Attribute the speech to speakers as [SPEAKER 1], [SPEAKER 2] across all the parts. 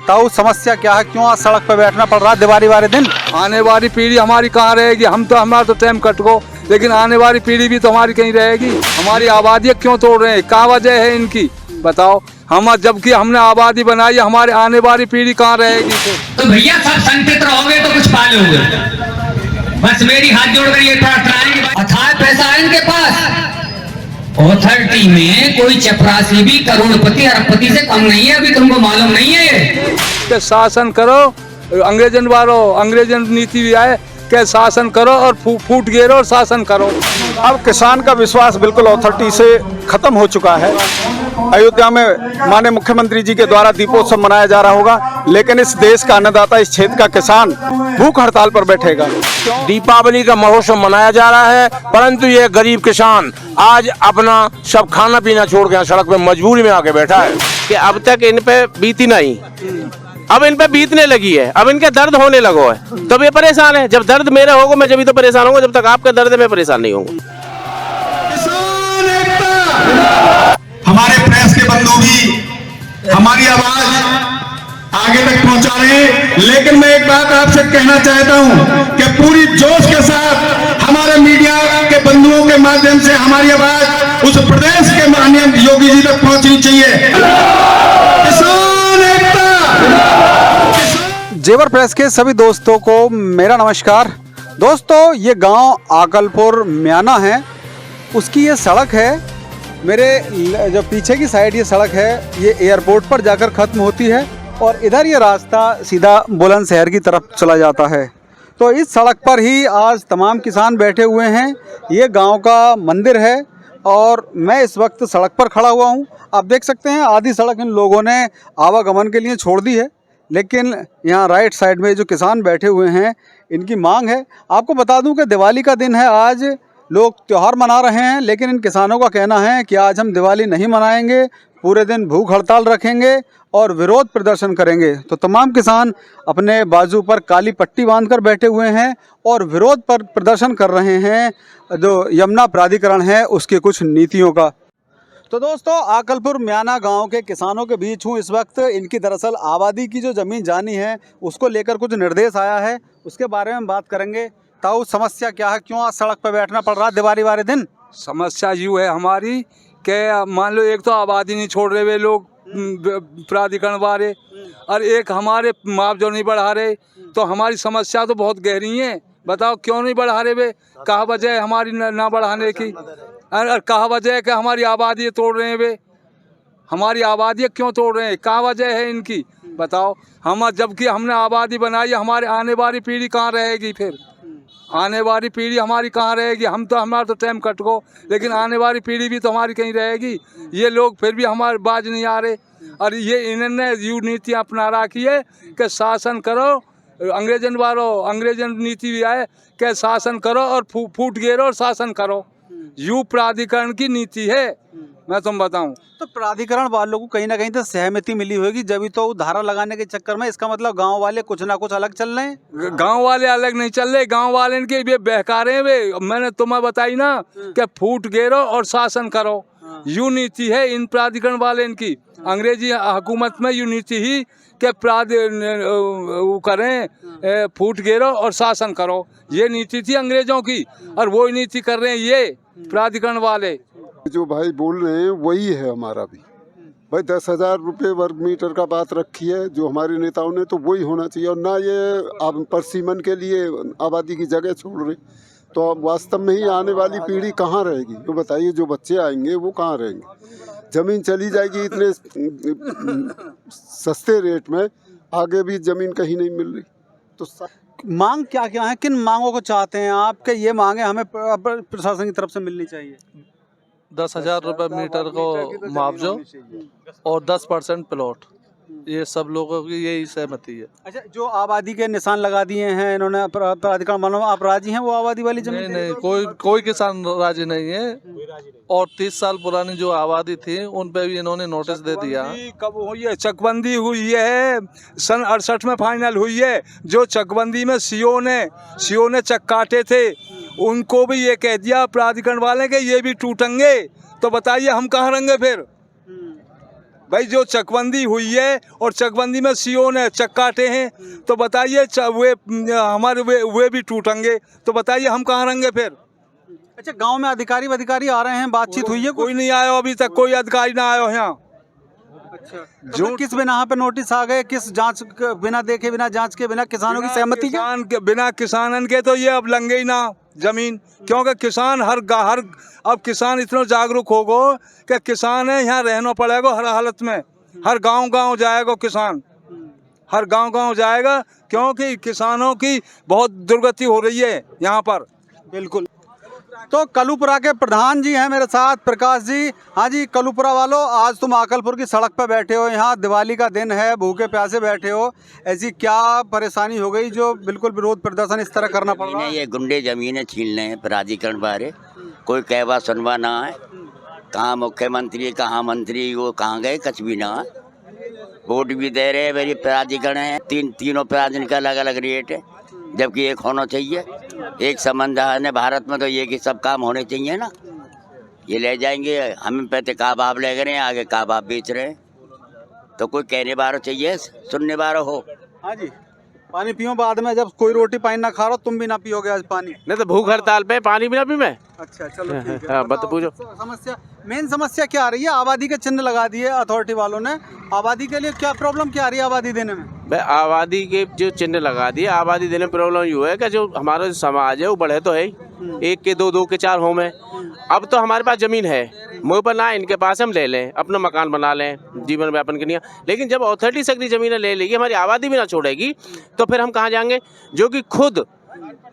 [SPEAKER 1] ताऊ समस्या क्या है, क्यों आज सड़क पर बैठना पड़ रहा है दिवाली वाले दिन?
[SPEAKER 2] आने वाली पीढ़ी हमारी कहाँ रहेगी? हमारा तो टाइम कट गो, लेकिन आने वाली पीढ़ी भी तो हमारी कहीं रहेगी। हमारी आबादी क्यों तोड़ रहे हैं? क्या वजह है इनकी बताओ? हम जबकि हमने आबादी बनाई है, हमारे आने वाली पीढ़ी कहाँ रहेगी?
[SPEAKER 3] तो भैया सब संतृप्त रहोगे तो कुछ पालोगे। बस मेरी हाथ जोड़कर ये प्रार्थना है, अथाह पैसा है इनके पास। ऑथोरिटी में कोई चपरासी भी करोड़पति अरबपति से कम नहीं है, अभी तुमको मालूम नहीं है ये?
[SPEAKER 2] शासन करो, अंग्रेजन वालों अंग्रेजन नीति भी आए के शासन करो और फूट गेरो और शासन करो।
[SPEAKER 1] अब किसान का विश्वास बिल्कुल अथॉरिटी से खत्म हो चुका है। अयोध्या में माननीय मुख्यमंत्री जी के द्वारा दीपोत्सव मनाया जा रहा होगा, लेकिन इस देश का अन्नदाता, इस क्षेत्र का किसान भूख हड़ताल पर बैठेगा।
[SPEAKER 4] दीपावली का महोत्सव मनाया जा रहा है, परंतु ये गरीब किसान आज अपना सब खाना पीना छोड़ के सड़क पे मजबूरी में आके बैठा है कि अब तक इन पे बीती नहीं, अब इन पे बीतने लगी है, अब इनके दर्द होने लगो है, तब ये परेशान है। जब दर्द मेरे होगा मैं जब तो परेशान होऊंगा, जब तक आपका दर्द है मैं परेशान नहीं होऊंगा।
[SPEAKER 5] हमारे प्रेस के बंधु भी हमारी आवाज आगे तक पहुंचा रहे हैं, लेकिन मैं एक बात आपसे कहना चाहता हूं कि पूरी जोश के साथ हमारे मीडिया के बंधुओं के माध्यम से हमारी आवाज उस प्रदेश के माननीय योगी जी तक पहुंचनी चाहिए। किसान एकता।
[SPEAKER 1] जेवर प्रेस के सभी दोस्तों को मेरा नमस्कार। दोस्तों, ये गांव आकलपुर म्याना है, उसकी ये सड़क है। मेरे जो पीछे की साइड ये सड़क है, ये एयरपोर्ट पर जाकर ख़त्म होती है और इधर ये रास्ता सीधा बुलंदशहर की तरफ चला जाता है। तो इस सड़क पर ही आज तमाम किसान बैठे हुए हैं। ये गांव का मंदिर है और मैं इस वक्त सड़क पर खड़ा हुआ हूं। आप देख सकते हैं आधी सड़क इन लोगों ने आवागमन के लिए छोड़ दी है, लेकिन यहाँ राइट साइड में जो किसान बैठे हुए हैं इनकी मांग है। आपको बता दूं कि दिवाली का दिन है, आज लोग त्यौहार मना रहे हैं, लेकिन इन किसानों का कहना है कि आज हम दिवाली नहीं मनाएंगे, पूरे दिन भूख हड़ताल रखेंगे और विरोध प्रदर्शन करेंगे। तो तमाम किसान अपने बाजू पर काली पट्टी बांधकर बैठे हुए हैं और विरोध पर प्रदर्शन कर रहे हैं जो यमुना प्राधिकरण है उसकी कुछ नीतियों का। तो दोस्तों, आकलपुर म्याना गांव के किसानों के बीच हूँ इस वक्त। इनकी दरअसल आबादी की जो ज़मीन जानी है उसको लेकर कुछ निर्देश आया है, उसके बारे में बात करेंगे। ताऊ समस्या क्या है, क्यों आज सड़क पर बैठना पड़ रहा है दिवाली वाले दिन?
[SPEAKER 2] समस्या यूँ है हमारी कि मान लो एक तो आबादी नहीं छोड़ रहे वे लोग प्राधिकरण वाले, और एक हमारे मुआवजा नहीं बढ़ा रहे। तो हमारी समस्या तो बहुत गहरी है। बताओ क्यों नहीं बढ़ा रहे वे? कहाँ वजह है हमारी ना बढ़ाने की? और कहाँ वजह है कि हमारी आबादी तोड़ रहे हैं वे? हमारी आबादी क्यों तोड़ रहे हैं? कहाँ वजह है इनकी बताओ? हम जबकि हमने आबादी बनाई है, हमारे आने वाली पीढ़ी कहाँ रहेगी? फिर आने वाली पीढ़ी हमारी कहाँ रहेगी? हमारा तो टाइम कट गो, लेकिन आने वाली पीढ़ी भी तो हमारी कहीं रहेगी। ये लोग फिर भी हमारे बाज नहीं आ रहे, और ये इन्होंने यू नीति अपना रखी है कि शासन करो, अंग्रेजन वालों अंग्रेजन नीति भी आए कि शासन करो और फूट गेरो और शासन करो। यू प्राधिकरण की नीति है, मैं तुम बताऊं।
[SPEAKER 1] तो प्राधिकरण वालों को कहीं ना कहीं तो सहमति मिली होगी, जब तो धारा लगाने के चक्कर में। इसका मतलब गांव वाले कुछ ना कुछ अलग चल रहे हैं।
[SPEAKER 2] गांव वाले अलग नहीं चल रहे, गांव वाले के ये बहकारे हैं वे। मैंने तुम्हें बताई ना कि फूट गेरो और शासन करो, यू नीति है इन प्राधिकरण वाले इनकी। अंग्रेजी हुकूमत में यू नीति ही कि करें फूट गेरो और शासन करो, ये नीति थी अंग्रेजों की, और वो नीति कर रहे हैं ये प्राधिकरण वाले।
[SPEAKER 6] जो भाई बोल रहे हैं वही है हमारा भी। भाई 10,000 रुपये वर्ग मीटर का बात रखी है जो हमारे नेताओं ने, तो वही होना चाहिए, और ना ये परसीमन के लिए आबादी की जगह छोड़ रहे। तो अब वास्तव में ही आने वाली पीढ़ी कहाँ रहेगी? तो बताइए, जो बच्चे आएंगे वो कहाँ रहेंगे? ज़मीन चली जाएगी इतने सस्ते रेट में, आगे भी ज़मीन कहीं नहीं मिल रही। तो
[SPEAKER 1] मांग क्या क्या है, किन मांगों को चाहते हैं आप कि ये मांगे हमें प्रशासन की तरफ से मिलनी चाहिए?
[SPEAKER 7] 10,000 रुपये मीटर को मुआवजा और 10% प्लॉट, ये सब लोगों की यही सहमति है।
[SPEAKER 1] अच्छा, जो आबादी के निशान लगा दिए हैं इन्होंने प्राधिकरण वालों, आप राजी हैं वो आबादी वाली जमीन?
[SPEAKER 7] नहीं, कोई किसान राजी नहीं है। और 30 साल पुरानी जो आबादी थी उन पे भी इन्होंने नोटिस दे दिया।
[SPEAKER 2] कब हुई है? चकबंदी हुई है सन 68 में फाइनल हुई है। जो चकबंदी में सीओ ने चक काटे थे, उनको भी ये कह दिया प्राधिकरण वाले के ये भी टूटेंगे। तो बताइए हम कहाँ रहेंगे फिर? भाई जो चकबंदी हुई है और चकबंदी में सीओ ने चक काटे हैं, तो बताइए वे हमारे वे भी टूटेंगे, तो बताइए हम कहाँ रहेंगे फिर।
[SPEAKER 1] अच्छा, गांव में अधिकारी आ रहे हैं, बातचीत हुई है?
[SPEAKER 2] कोई नहीं आया अभी तक, कोई अधिकारी ना आया यहाँ।
[SPEAKER 1] अच्छा, तो फिर किस बिना पे नोटिस आ गए? किस जांच बिना देखे, बिना जांच के, बिना किसानों की सहमति के?
[SPEAKER 2] बिना किसानन के तो ये अब लंगे ही ना जमीन, क्योंकि किसान अब किसान इतना जागरूक हो गो कि किसान है यहाँ रहना पड़ेगा हर हालत में। हर गांव जाएगा किसान, हर गांव जाएगा, क्योंकि किसानों की बहुत दुर्गति हो रही है यहाँ पर।
[SPEAKER 1] बिल्कुल। तो कलूपुरा के प्रधान जी हैं मेरे साथ, प्रकाश जी। हाँ जी, कलूपुरा वालों, आज तुम आकलपुर की सड़क पर बैठे हो, यहाँ दिवाली का दिन है, भूखे प्यासे बैठे हो, ऐसी क्या परेशानी हो गई जो बिल्कुल विरोध प्रदर्शन इस तरह करना पड़ रहा है?
[SPEAKER 8] ये गुंडे जमीनें छीन रहे हैं प्राधिकरण बारे, कोई कहवा सुनवा ना है। कहाँ मुख्यमंत्री, कहाँ मंत्री, वो कहाँ गए, कुछ भी ना है। वोट भी दे रहे हैं, मेरी प्राधिकरण है, तीनों प्राधिकरण का अलग अलग रेट है, जबकि एक होना चाहिए। एक संबंध है भारत में, तो ये कि सब काम होने चाहिए ना। ये ले जाएंगे, हम पे काबाब ले गए हैं, आगे काबाब बेच रहे हैं, तो कोई कहने वाला चाहिए, सुनने वाला हो।
[SPEAKER 1] हाँ जी, पानी पियो बाद में, जब कोई रोटी पानी ना खा रहा, तुम भी ना पियोगे आज पानी?
[SPEAKER 4] नहीं तो भूख हड़ताल पे पानी भी ना पी मैं।
[SPEAKER 1] अच्छा चलो ठीक है।
[SPEAKER 4] हाँ, बत पूछो।
[SPEAKER 1] समस्या, मेन समस्या क्या आ रही है? आबादी के चिन्ह लगा दिए अथॉरिटी वालों ने, आबादी के लिए क्या प्रॉब्लम क्या आ रही है आबादी देने में?
[SPEAKER 4] भाई आबादी के जो चिन्ह लगा दिए, आबादी देने में प्रॉब्लम यू है कि जो हमारा समाज है वो बढ़े तो है ही, एक के दो के चार होम है। अब तो हमारे पास जमीन है, मुँह पर ना इनके पास हम ले लें, अपना मकान बना लें, जीवन व्यापन के लिए। लेकिन जब अथॉरिटी से अगली जमीनें ले लेगी, हमारी आबादी भी ना छोड़ेगी, तो फिर हम कहाँ जाएंगे? जो कि खुद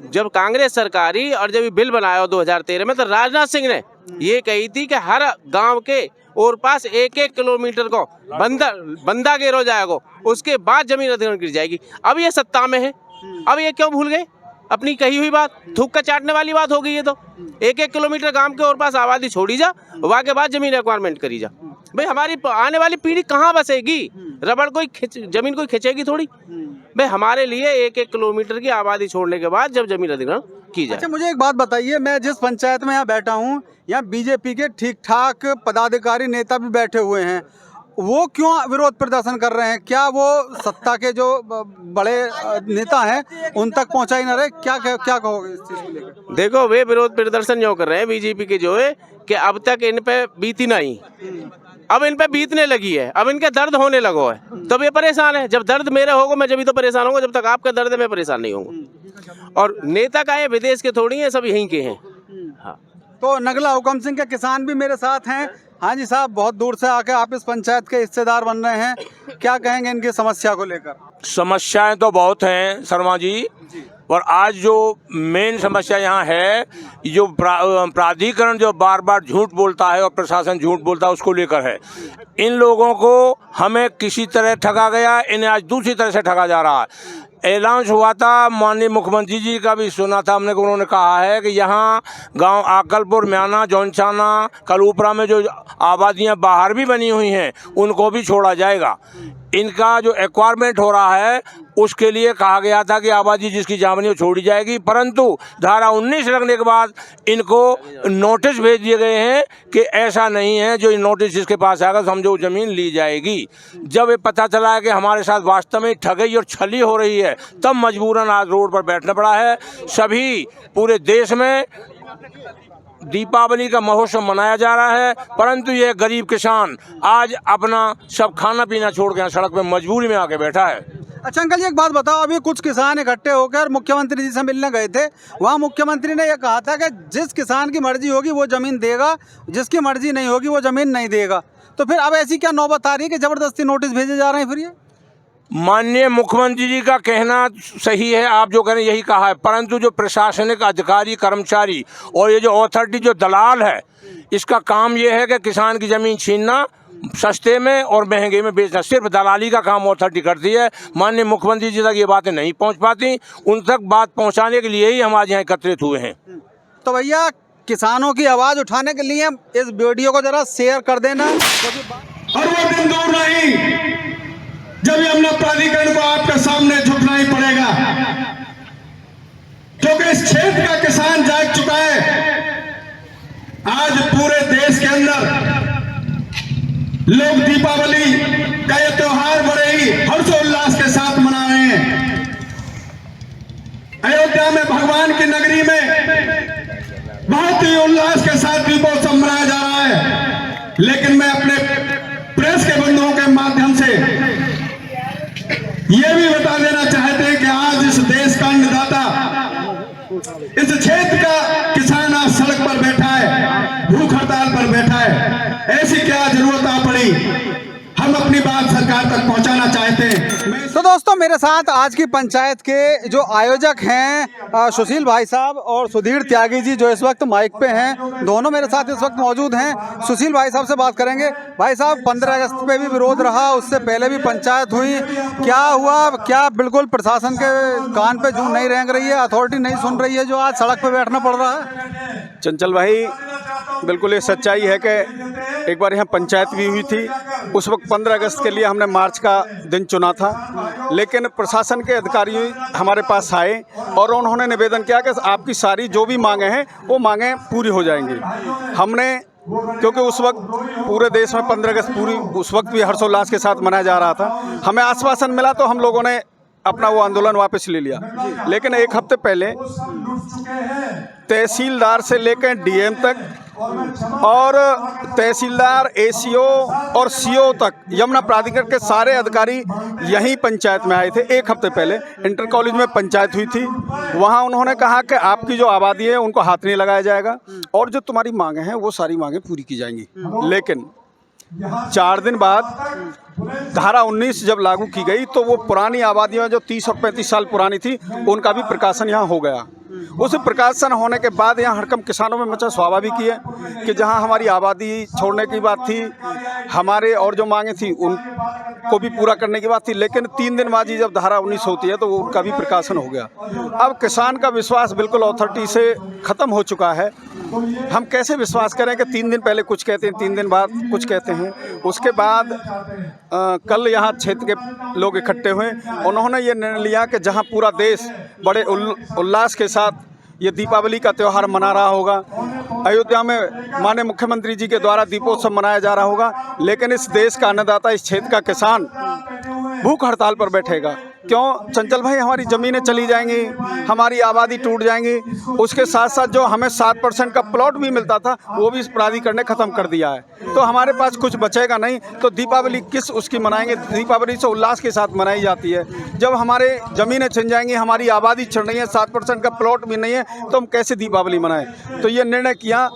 [SPEAKER 4] जब कांग्रेस सरकारी और जब ये बिल बनाया 2013 में, तो राजनाथ सिंह ने ये कही थी कि हर गांव के और पास 1-1 किलोमीटर को बंदा घेरो जाएगा, उसके बाद जमीन अधिग्रहण की जाएगी। अब ये सत्ता में है, अब ये क्यों भूल गए अपनी कही हुई बात? थूक का चाटने वाली बात हो गई है। तो 1-1 किलोमीटर गांव के और पास आबादी छोड़ी जा, वहाँ के बाद जमीन रिक्वायरमेंट करी जा। भाई हमारी आने वाली पीढ़ी कहाँ बसेगी? रबड़ जमीन कोई खिंचेगी थोड़ी। भाई हमारे लिए 1-1 किलोमीटर की आबादी छोड़ने के बाद जब जमीन अधिग्रहण की जाए।
[SPEAKER 1] अच्छा, मुझे एक बात बताइए, मैं जिस पंचायत में यहाँ बैठा हूँ, यहाँ बीजेपी के ठीक ठाक पदाधिकारी नेता भी बैठे हुए हैं, वो क्यों विरोध प्रदर्शन कर रहे हैं? क्या वो सत्ता के जो बड़े नेता हैं उन तक पहुंचा ही ना रहे? क्या कहोगे इस चीज को लेकर?
[SPEAKER 4] देखो, वे विरोध प्रदर्शन जो कर रहे हैं बीजेपी के, जो है कि अब तक इन पे बीती नहीं, अब इन पे बीतने लगी है, अब इनके दर्द होने लगो है, तब ये परेशान है। जब दर्द मेरा होगा मैं जब तो परेशान होगा, जब तक आपका दर्द है मैं परेशान नहीं होऊंगा। और नेता का है, विदेश के थोड़ी है, सब यहीं के हैं। हाँ,
[SPEAKER 1] तो नगला हुकम सिंह के किसान भी मेरे साथ हैं। हाँ जी साहब, बहुत दूर से आके आप इस पंचायत के हिस्सेदार बन रहे हैं, क्या कहेंगे इनकी समस्या को लेकर?
[SPEAKER 4] समस्याएं तो बहुत हैं शर्मा जी, और आज जो मेन समस्या यहाँ है, जो प्राधिकरण जो बार बार झूठ बोलता है और प्रशासन झूठ बोलता है, उसको लेकर है। इन लोगों को हमें किसी तरह ठगा गया, इन्हें आज दूसरी तरह से ठगा जा रहा है। ऐलान हुआ था, माननीय मुख्यमंत्री जी का भी सुना था हमने, उन्होंने कहा है कि यहाँ गांव आकलपुर, म्याना, जौनछाना, कलूपुरा में जो आबादियाँ बाहर भी बनी हुई हैं उनको भी छोड़ा जाएगा। इनका जो एक्वायरमेंट हो रहा है उसके लिए कहा गया था कि आबादी जिसकी जमीन वो छोड़ी जाएगी, परंतु धारा 19 लगने के बाद इनको नोटिस भेज दिए गए हैं कि ऐसा नहीं है, जो नोटिस जिसके पास आएगा समझो ज़मीन ली जाएगी। जब ये पता चला है कि हमारे साथ वास्तव में ठगी और छली हो रही है, तब मजबूरन आज रोड पर बैठना पड़ा है। सभी पूरे देश में दीपावली का महोत्सव मनाया जा रहा है, परंतु ये गरीब किसान आज अपना सब खाना पीना छोड़ के सड़क पे मजबूरी में आके बैठा है।
[SPEAKER 1] अच्छा अंकल जी, एक बात बताओ, अभी कुछ किसान इकट्ठे होकर मुख्यमंत्री जी से मिलने गए थे, वहाँ मुख्यमंत्री ने यह कहा था कि जिस किसान की मर्जी होगी वो ज़मीन देगा, जिसकी मर्जी नहीं होगी वो ज़मीन नहीं देगा। तो फिर अब ऐसी क्या नौबत आ रही है कि ज़बरदस्ती नोटिस भेजे जा रहे हैं? फिर ये
[SPEAKER 4] माननीय मुख्यमंत्री जी का कहना सही है, आप जो कह रहे हैं यही कहा है, परंतु जो प्रशासनिक अधिकारी, कर्मचारी और ये जो अथॉरिटी जो दलाल है, इसका काम ये है कि किसान की ज़मीन छीनना, सस्ते में और महंगे में बेचना, सिर्फ दलाली का काम अथॉरिटी करती है। माननीय मुख्यमंत्री जी तक ये बातें नहीं पहुंच पाती, उन तक बात पहुंचाने के लिए ही हम आज यहाँ एकत्रित हुए हैं।
[SPEAKER 1] तो भैया, किसानों की आवाज़ उठाने के लिए इस वीडियो को ज़रा शेयर कर देना।
[SPEAKER 5] और वो दिन दूर नहीं जब यमुना प्राधिकरण को आपके सामने झुकना ही पड़ेगा, क्योंकि इस क्षेत्र का किसान जाग चुका है। आज पूरे देश के अंदर लोग दीपावली का ये त्योहार बड़े ही हर्षोल्लास के साथ मना रहे हैं। अयोध्या में भगवान की नगरी में बहुत ही उल्लास के साथ दीपोत्सव मनाया जा रहा है, लेकिन मैं अपने प्रेस के बंधुओं के माध्यम से ये भी बता देना चाहते हैं कि आज इस देश का अन्नदाता, इस क्षेत्र का किसान आज सड़क पर बैठा है, भूख हड़ताल पर बैठा है। ऐसी क्या जरूरत आ पड़ी, हम अपनी बात सरकार तक पहुंचाना चाहते हैं।
[SPEAKER 1] तो दोस्तों, मेरे साथ आज की पंचायत के जो आयोजक हैं सुशील भाई साहब और सुधीर त्यागी जी, जो इस वक्त माइक पे हैं, दोनों मेरे साथ इस वक्त मौजूद हैं। सुशील भाई साहब से बात करेंगे। भाई साहब, 15 अगस्त पे भी विरोध रहा, उससे पहले भी पंचायत हुई, क्या हुआ? क्या बिल्कुल प्रशासन के कान पे जूं नहीं रेंग रही है, अथॉरिटी नहीं सुन रही है, जो आज सड़क पे बैठना पड़ रहा है?
[SPEAKER 9] चंचल भाई, बिल्कुल ये सच्चाई है कि एक बार यहाँ पंचायत भी हुई थी। उस वक्त 15 अगस्त के लिए हमने मार्च का दिन चुना था, लेकिन प्रशासन के अधिकारी हमारे पास आए और उन्होंने निवेदन किया कि आपकी सारी जो भी मांगे हैं वो मांगें पूरी हो जाएंगी। हमने, क्योंकि उस वक्त पूरे देश में 15 अगस्त पूरी उस वक्त भी हर्षोल्लास के साथ मनाया जा रहा था, हमें आश्वासन मिला तो हम लोगों ने अपना वो आंदोलन वापस ले लिया। लेकिन एक हफ्ते पहले तहसीलदार से लेकर डीएम तक और तहसीलदार, एसीओ और सीओ तक, यमुना प्राधिकरण के सारे अधिकारी यहीं पंचायत में आए थे। एक हफ्ते पहले इंटर कॉलेज में पंचायत हुई थी। वहाँ उन्होंने कहा कि आपकी जो आबादी है उनको हाथ नहीं लगाया जाएगा और जो तुम्हारी मांगे हैं वो सारी मांगे पूरी की जाएंगी। लेकिन 4 दिन बाद धारा 19 जब लागू की गई तो वो पुरानी आबादियाँ जो 30 और 35 साल पुरानी थी, उनका भी प्रकाशन यहाँ हो गया। उस प्रकाशन होने के बाद यहाँ हड़कंप किसानों में मचा। स्वाभाविक ही है कि जहाँ हमारी आबादी छोड़ने की बात थी, हमारे और जो मांगे थी उनको भी पूरा करने की बात थी, लेकिन 3 दिन बाद ही जब धारा 19 होती है तो वो उनका भी प्रकाशन हो गया। अब किसान का विश्वास बिल्कुल अथॉरिटी से ख़त्म हो चुका है। हम कैसे विश्वास करें कि 3 दिन पहले कुछ कहते हैं, 3 दिन बाद कुछ कहते हैं। उसके बाद कल यहाँ क्षेत्र के लोग इकट्ठे हुए, उन्होंने ये निर्णय लिया कि जहाँ पूरा देश बड़े उल्लास के साथ ये दीपावली का त्यौहार मना रहा होगा, अयोध्या में माननीय मुख्यमंत्री जी के द्वारा दीपोत्सव मनाया जा रहा होगा, लेकिन इस देश का अन्नदाता, इस क्षेत्र का किसान भूख हड़ताल पर बैठेगा। क्यों चंचल भाई? हमारी ज़मीनें चली जाएंगी, हमारी आबादी टूट जाएंगी। उसके साथ साथ जो हमें 7% का प्लॉट भी मिलता था वो भी इस प्राधिकरण ने ख़त्म कर दिया है। तो हमारे पास कुछ बचेगा नहीं। तो दीपावली किस उसकी मनाएंगे? दीपावली से उल्लास के साथ मनाई जाती है। जब हमारे ज़मीनें छिन जाएंगी, हमारी आबादी छिन रही है, 7% का प्लॉट भी नहीं है, तो हम कैसे दीपावली मनाएं? तो ये निर्णय किया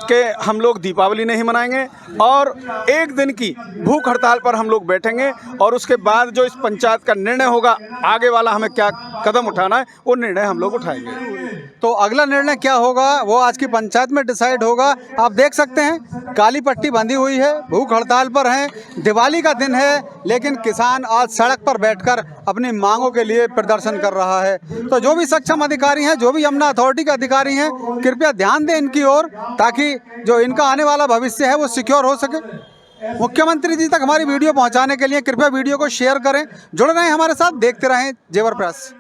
[SPEAKER 9] कि हम लोग दीपावली नहीं मनाएंगे और 1 दिन की भूख हड़ताल पर हम लोग बैठेंगे और उसके बाद जो इस पंचायत का निर्णय होगा, आगे वाला हमें क्या कदम उठाना है, वो निर्णय हम लोग उठाएंगे।
[SPEAKER 1] तो अगला निर्णय क्या होगा वो आज की पंचायत में डिसाइड होगा। आप देख सकते हैं काली पट्टी बंधी हुई है, भूख हड़ताल पर हैं, दिवाली का दिन है, लेकिन किसान आज सड़क पर बैठकर अपनी मांगों के लिए प्रदर्शन कर रहा है। तो जो भी सक्षम अधिकारी हैं, जो भी यमुना अथॉरिटी के अधिकारी हैं, कृपया ध्यान दें इनकी ओर, ताकि जो इनका आने वाला भविष्य है वो सिक्योर हो सके। मुख्यमंत्री जी तक हमारी वीडियो पहुंचाने के लिए कृपया वीडियो को शेयर करें। जुड़ रहे हैं हमारे साथ, देखते रहें जेवर प्रेस।